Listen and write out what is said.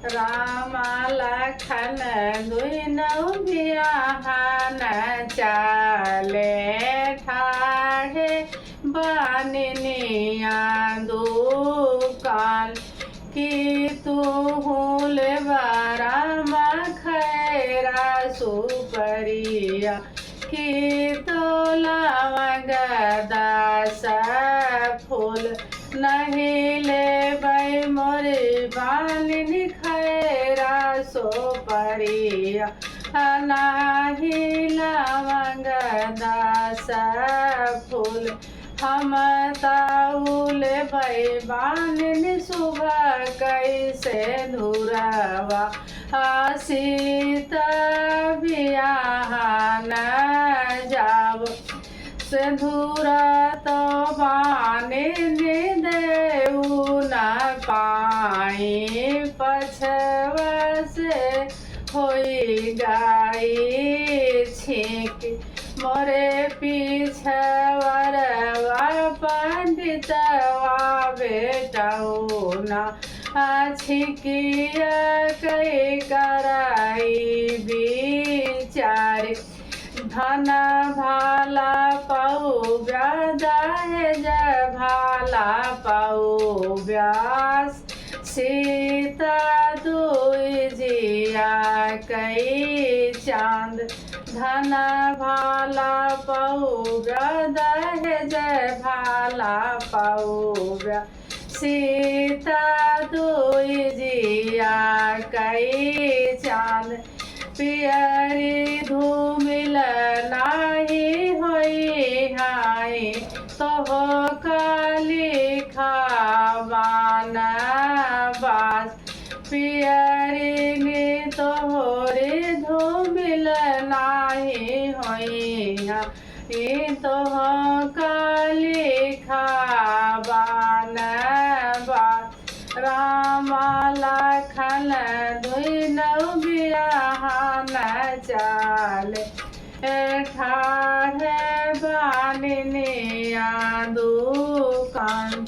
राम लखन दुनौ बियाहन चाले ठाढ़े बानिनिया दुकान की तू लेबा राम खैरा सुपरिया की तो लवंग दास फूल नहीं ले मोरी बानिनी खैरा सुपरिया नाही लवंग दास फूल हम ताउल बानिनी सुबह कैसे धुरवा सीता बियाहन जाब सिंधुरा तो बानिनी देऊ न पाई पछवा से होई गाई छीक मोरे पीछवरवा पंडितवा बेटाऊ ना छिकिया कई कराई विचार धन भाला पाऊ दहेज भाला पाऊ व्यास सीता दुई जिया कई चांद धन भाला पाऊ दहेज भाला पाऊ सीता दुई जिया कई चांद पियरी धूमिल नाही होई हाय तो काली खावान बास पियरी ने तोहरे धूमिल नाही होई हाय तो काली खावान बास राम लखन दुनौ बियाहन चाले ठाढ़े बानिनिया दुकान।